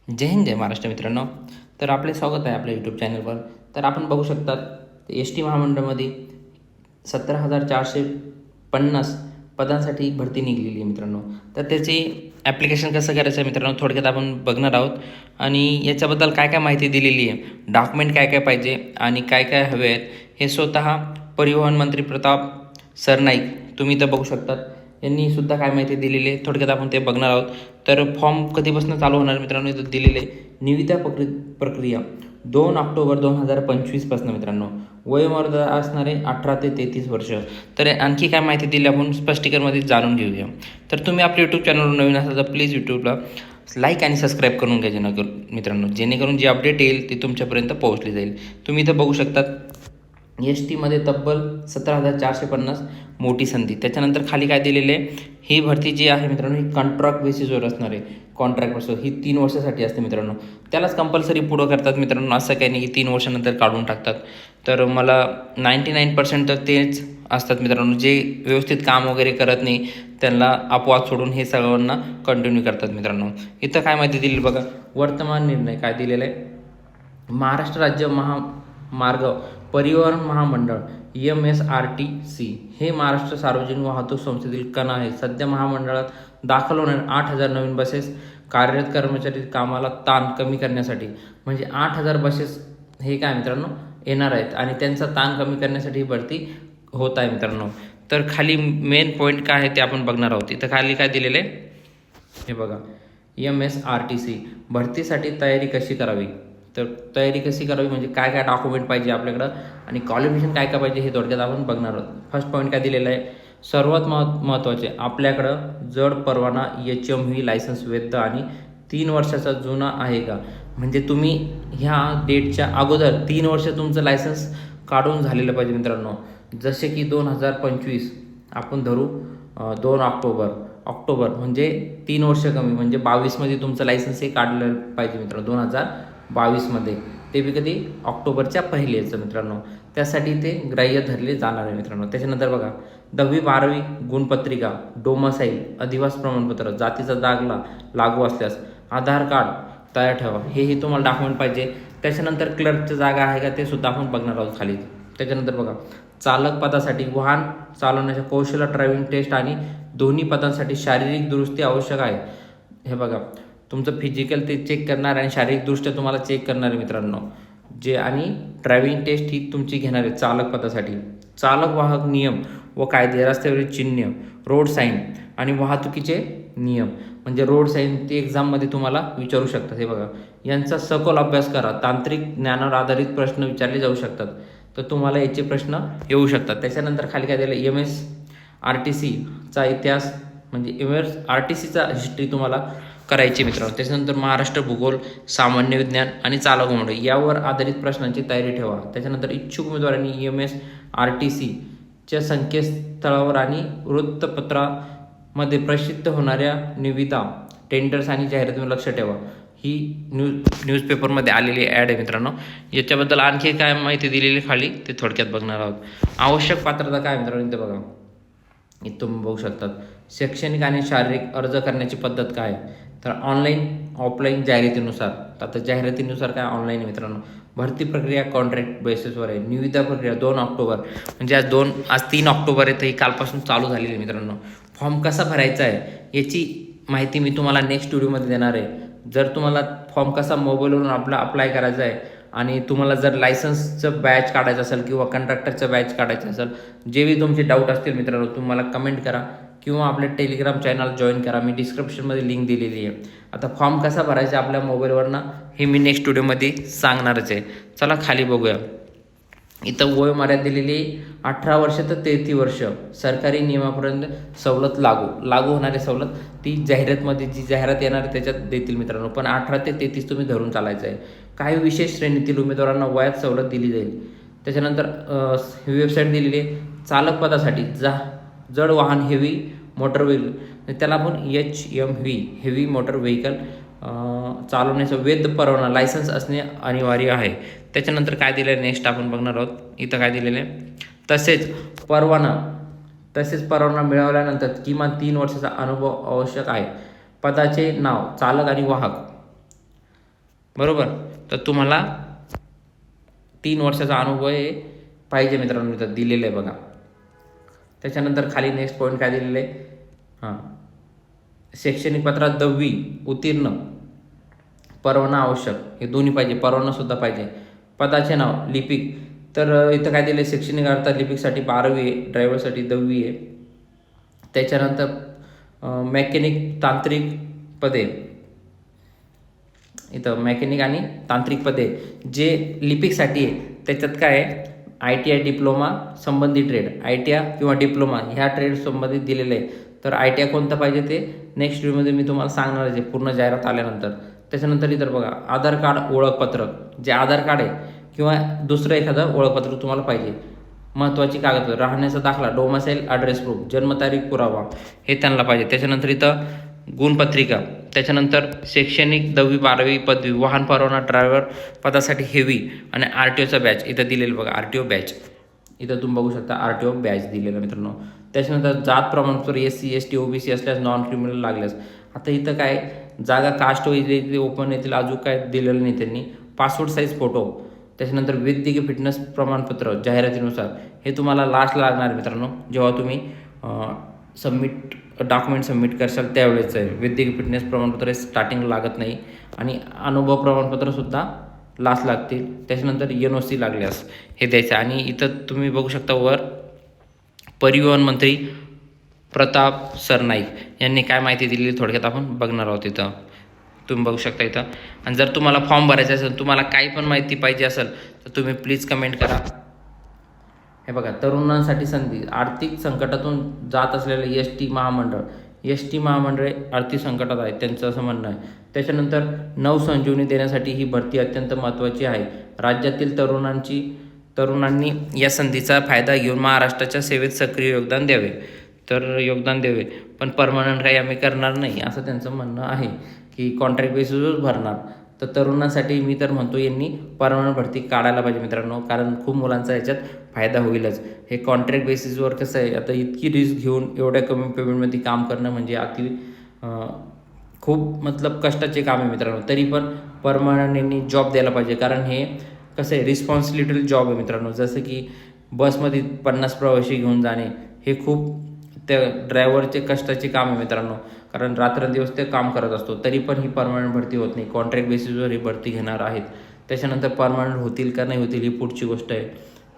जय हिंद जय महाराष्ट्र मित्रांनो. तर आपले स्वागत आहे आपल्या यूट्यूब चॅनलवर. तर आपण बघू शकतात एस टी महामंडळामध्ये 17,450 पदांसाठी भरती निघलेली आहे मित्रांनो. तर त्याची ॲप्लिकेशन कसं करायचं आहे मित्रांनो, थोडक्यात आपण बघणार आहोत. आणि याच्याबद्दल काय काय माहिती दिलेली आहे, डॉक्युमेंट काय काय पाहिजे आणि काय काय हवे आहेत, हे स्वतः परिवहन मंत्री प्रताप सरनाईक तुम्ही इथं बघू शकतात, यांनी सुद्धा काय माहिती दिलेली आहे. थोडक्यात आपण ते बघणार आहोत. तर फॉर्म कधीपासून चालू होणार मित्रांनो, इथं दिलेले निविदा प्रक्रिया 2 ऑक्टोबर 2025 मित्रांनो. वयोमर्यादा असणारे 18 ते 33 वर्ष. तर आणखी काय माहिती दिली आपण स्पष्टीकरणामध्ये जाणून घेऊया. तर तुम्ही आपल्या यूट्यूब चॅनलवर नवीन असाल तर प्लीज यूट्यूबला लाईक आणि सबस्क्राईब करून घ्या मित्रांनो, जेणेकरून जी अपडेट येईल ती तुमच्यापर्यंत पोहोचली जाईल. तुम्ही इथं बघू शकतात एस टीमध्ये तब्बल 17,450 मोठी संधी. त्याच्यानंतर खाली काय दिलेले आहे, ही भरती जी आहे मित्रांनो, ही कॉन्ट्रॅक्ट बेसिसवर असणार आहे. कॉन्ट्रॅक्ट बेसिस ही 3 वर्षासाठी असते मित्रांनो. त्यालाच कंपल्सरी पुढं करतात मित्रांनो, असं काही नाही की 3 वर्षानंतर काढून टाकतात. तर मला 99% तर तेच असतात मित्रांनो, जे व्यवस्थित काम वगैरे करत नाही त्यांना अपवाद सोडून हे सगळ्यांना कंटिन्यू करतात मित्रांनो. इथं काय माहिती दिली बघा, वर्तमान निर्णय काय दिलेला आहे. महाराष्ट्र राज्य महामार्ग परिवहन महामंडळ MSRTC हे महाराष्ट्र सार्वजनिक वाहतूक संस्थेतील कणा आहे. सध्या महामंडळात दाखल होणाऱ्या 8,000 नवीन बसेस कार्यरत कर्मचारी कामाला ताण कमी करण्यासाठी, म्हणजे 8,000 बसेस हे काय मित्रांनो येणार आहेत आणि त्यांचा ताण कमी करण्यासाठी ही भरती होत आहे मित्रांनो. तर खाली मेन पॉईंट काय आहे ते आपण बघणार आहोत. इथं खाली काय दिलेलं आहे हे बघा, MSRTC भरतीसाठी तयारी कशी करावी. तर तयारी कशी करावी म्हणजे काय काय डॉक्युमेंट पाहिजे आपल्याकडं आणि क्वालिफिकेशन काय काय पाहिजे हे थोडक्यात आपण बघणार आहोत. फर्स्ट पॉईंट काय दिलेला आहे, सर्वात महत्त्वाचे आपल्याकडं जड परवाना HMV लायसन्स वैध आणि 3 वर्षाचा जुना आहे का. म्हणजे तुम्ही ह्या डेटच्या अगोदर 3 वर्ष तुमचं लायसन्स काढून झालेलं पाहिजे मित्रांनो. जसे की 2025 आपण धरू 2 ऑक्टोबर म्हणजे 3 वर्ष कमी म्हणजे 22मध्ये तुमचं लायसन्स हे काढलं पाहिजे मित्रांनो. 2022मध्ये, ते बी कधी ऑक्टोबरच्या पहिले यायचं मित्रांनो. त्यासाठी ते ग्राह्य धरले जाणार आहे मित्रांनो. त्याच्यानंतर बघा 10वी-12वी गुणपत्रिका, डोमासाईल, अधिवास प्रमाणपत्र, जातीचा दाखला लागू असल्यास आधार कार्ड तयार ठेवा, हेही तुम्हाला डॉक्युमेंट पाहिजे. त्याच्यानंतर क्लर्कची जागा आहे का ते सुद्धा आपण बघणार आहोत खाली. त्याच्यानंतर बघा चालक पदासाठी वाहन चालवण्याच्या कौशल्य ड्रायव्हिंग टेस्ट आणि दोन्ही पदांसाठी शारीरिक दुरुस्ती आवश्यक आहे. हे बघा तुमचं फिजिकल ते चेक करणार आणि शारीरिकदृष्ट्या तुम्हाला चेक करणार आहे मित्रांनो. जे आणि ड्रायव्हिंग टेस्ट ही तुमची घेणार आहे चालक पदासाठी. चालक वाहक नियम व कायदे, रस्त्यावरील चिन्ह, रोड साईन आणि वाहतुकीचे नियम, म्हणजे रोड साईन ते एक्झाममध्ये तुम्हाला विचारू शकतात. हे बघा यांचा सखोल अभ्यास करा. तांत्रिक ज्ञानावर आधारित प्रश्न विचारले जाऊ शकतात, तर तुम्हाला याचे प्रश्न येऊ शकतात. त्याच्यानंतर खाली काय दिलं, MSRTCचा इतिहास म्हणजे MSRTCचा हिस्ट्री तुम्हाला करायची मित्रांनो. त्याच्यानंतर महाराष्ट्र भूगोल, सामान्य विज्ञान आणि चालक मंडळ यावर आधारित प्रश्नांची तयारी ठेवा. त्याच्यानंतर इच्छुक उमेदवारांनी MSRTCच्या संकेतस्थळावर आणि वृत्तपत्रामध्ये प्रसिद्ध होणाऱ्या निविदा, टेंडर्स आणि जाहिरातीवर लक्ष ठेवा. ही न्यूजपेपरमध्ये आलेली ॲड आहे मित्रांनो. याच्याबद्दल आणखी काय माहिती दिलेली खाली ते थोडक्यात बघणार आहोत. आवश्यक पात्रता काय मित्रांनो इथे बघा, इथं तुम्ही बघू शकतात. शैक्षणिक आणि शारीरिक अर्ज करण्याची पद्धत काय, तर ऑनलाईन ऑफलाईन जाहिरातीनुसार. आता जाहिरातीनुसार काय ऑनलाईन आहे मित्रांनो. भरती प्रक्रिया कॉन्ट्रॅक्ट बेसिसवर आहे. निविदा प्रक्रिया 2 ऑक्टोबर म्हणजे आज 3 ऑक्टोबर आहे, तर ही कालपासून चालू झालेली आहे मित्रांनो. फॉर्म कसा भरायचा आहे याची माहिती मी तुम्हाला नेक्स्ट व्हिडिओमध्ये देणार आहे. जर तुम्हाला फॉर्म कसा मोबाईलवरून आपला अप्लाय करायचा आहे आणि तुम्हाला जर लायसन्सचं बॅच काढायचं असेल किंवा कंडक्टरचं बॅच काढायचं असेल, जे बी तुमचे डाऊट असतील मित्रांनो तुम्हाला कमेंट करा किंवा आपल्या टेलिग्राम चॅनल जॉईन करा. मी डिस्क्रिप्शनमध्ये लिंक दिलेली आहे. आता फॉर्म कसा भरायचा आपल्या मोबाईलवरनं हे मी नेक्स्ट व्हिडिओमध्ये सांगणारच आहे. चला खाली बघूया. इथं वयोमर्यादा दिलेली 18 वर्ष ते 33 वर्ष. सरकारी नियमापर्यंत सवलत लागू होणारी सवलत ती जाहिरातमध्ये जी जाहिरात येणार आहे त्याच्यात देतील मित्रांनो. पण 18 ते 33 तुम्ही धरून चालायचं आहे. काही विशेष श्रेणीतील उमेदवारांना वयात सवलत दिली जाईल. त्याच्यानंतर ही वेबसाईट दिलेली आहे चालक पदासाठी. जड वाहन हेवी मोटर व्हेकल, त्याला आपण HMV हेवी मोटर व्हेकल चालवण्याचा वैध परवाना लायसन्स असणे अनिवार्य आहे. त्याच्यानंतर काय दिलं आहे नेक्स्ट आपण बघणार आहोत. इथं काय दिलेलं आहे, तसेच परवाना मिळवल्यानंतर किमान 3 वर्षाचा अनुभव आवश्यक आहे. पदाचे नाव चालक आणि वाहक बरोबर. तर तुम्हाला 3 वर्षाचा अनुभव हे पाहिजे मित्रांनो, इथं दिलेलं आहे बघा. त्याच्यानंतर खाली नेक्स्ट पॉईंट काय दिलेलं आहे, हां, शैक्षणिक पत्रात 10वी उत्तीर्ण, परवाना आवश्यक, हे दोन्ही पाहिजे, परवानासुद्धा पाहिजे. पदाचे नाव लिपिक, तर इथं काय दिलं आहे, शैक्षणिक अर्थात लिपिकसाठी 12वी आहे, ड्रायव्हरसाठी 10वी आहे. त्याच्यानंतर मेकॅनिक तांत्रिक पदे, इथं मेकॅनिक आणि तांत्रिक पदे जे लिपिकसाठी आहे त्याच्यात काय आहे, ITI डिप्लोमा संबंधित ट्रेड, ITI किंवा डिप्लोमा ह्या ट्रेड संबंधित दिलेलं आहे. तर ITI कोणतं पाहिजे ते नेक्स्ट व्हिडिओमध्ये मी तुम्हाला सांगणार आहे पूर्ण जाहिरात आल्यानंतर. त्याच्यानंतर इतर बघा, आधार कार्ड ओळखपत्र, जे आधार कार्ड आहे किंवा दुसरं एखादं ओळखपत्र तुम्हाला पाहिजे. महत्त्वाची कागदपत्र, राहण्याचा दाखला, डोमासाईल ॲड्रेस प्रूफ, जन्मतारीख पुरावा, हे त्यांना पाहिजे. त्याच्यानंतर इथं गुणपत्रिका, त्याच्यानंतर शैक्षणिक 10वी 12वी पदवी, वाहन परवाना, ड्रायव्हर पदासाठी हेवी आणि RTOचा बॅच इथं दिलेलं बघा, RTO बॅच इथं तुम्ही बघू शकता, RTO बॅच दिलेलं मित्रांनो. त्याच्यानंतर जात प्रमाणपत्र SC ST OBC असल्यास, नॉन क्रिमिनल लागल्यास. आता इथं काय जागा कास्ट होईल ओपन येतील, अजून काय दिलेलं नाही त्यांनी. पासपोर्ट साईज फोटो, त्याच्यानंतर वैद्यकीय फिटनेस प्रमाणपत्र जाहिरातीनुसार, हे तुम्हाला लास्टला लागणार आहे मित्रांनो, जेव्हा तुम्ही डॉक्युमेंट सबमिट करशाल त्यावेळेच आहे. वैद्यकीय फिटनेस प्रमाणपत्र हे स्टार्टिंग लागत नाही आणि अनुभव प्रमाणपत्रसुद्धा लास्ट लागतील. त्याच्यानंतर NOC लागल्यास हे द्यायचं. आणि इथं तुम्ही बघू शकता वर परिवहन मंत्री प्रताप सरनाईक यांनी काय माहिती दिली थोडक्यात आपण बघणार आहोत. इथं तुम्ही बघू शकता इथं. आणि जर तुम्हाला फॉर्म भरायचा असेल, तुम्हाला काही पण माहिती पाहिजे असेल तर तुम्ही प्लीज कमेंट करा. हे बघा, तरुणांसाठी संधी, आर्थिक संकटातून जात असलेलं ST महामंडळ आर्थिक संकटात आहे त्यांचं असं म्हणणं आहे. त्याच्यानंतर नवसंजीवनी देण्यासाठी ही भरती अत्यंत महत्त्वाची आहे. राज्यातील तरुणांनी या संधीचा फायदा घेऊन महाराष्ट्राच्या सेवेत सक्रिय योगदान द्यावे. तर योगदान द्यावे, पण परमनंट काही आम्ही करणार नाही असं त्यांचं म्हणणं आहे की कॉन्ट्रॅक्ट बेसिसवर भरणार. तर तरुणांसाठी मी तर म्हणतो यांनी परमनंट भरती काढायला पाहिजे मित्रांनो, कारण खूप मुलांचा याच्यात फायदा होईलच. हे कॉन्ट्रॅक्ट बेसिसवर कसं आहे, आता इतकी रिस्क घेऊन एवढ्या कमी पेमेंटमध्ये काम करणं म्हणजे खूप कष्टाचे काम आहे मित्रांनो. तरी पण परमनंट यांनी जॉब द्यायला पाहिजे, कारण हे कसं आहे, रिस्पॉन्सिबिलिटी जॉब आहे मित्रांनो. जसं की बसमध्ये 50 प्रवासी घेऊन जाणे, हे खूप त्या ड्रायव्हरचे कष्टाचे काम आहे मित्रांनो, कारण रात्रंदिवस ते काम करत असतो. तरी पण ही परमनंट भरती होत नाही, कॉन्ट्रॅक्ट बेसिसवर ही भरती घेणार आहेत. त्याच्यानंतर परमनंट होतील का नाही होतील ही पुढची गोष्ट आहे.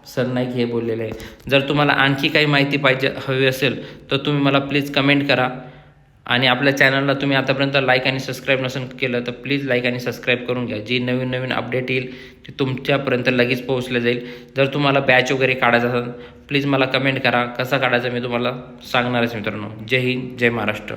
सरनाईक हे बोललेले आहे. जर तुम्हाला आणखी काही माहिती हवी असेल तर तुम्ही मला प्लीज कमेंट करा. आणि आपल्या चॅनलला तुम्ही आतापर्यंत लाईक आणि सबस्क्राईब नसेल केलं तर प्लीज लाईक आणि सबस्क्राईब करून घ्या. जी नवीन अपडेट येईल ती तुमच्यापर्यंत लगेच पोहोचलं जाईल. जर तुम्हाला बॅच वगैरे काढायचा असेल प्लीज मला कमेंट करा, कसा काढायचा मी तुम्हाला सांगणारच मित्रांनो. जय हिंद, जय महाराष्ट्र.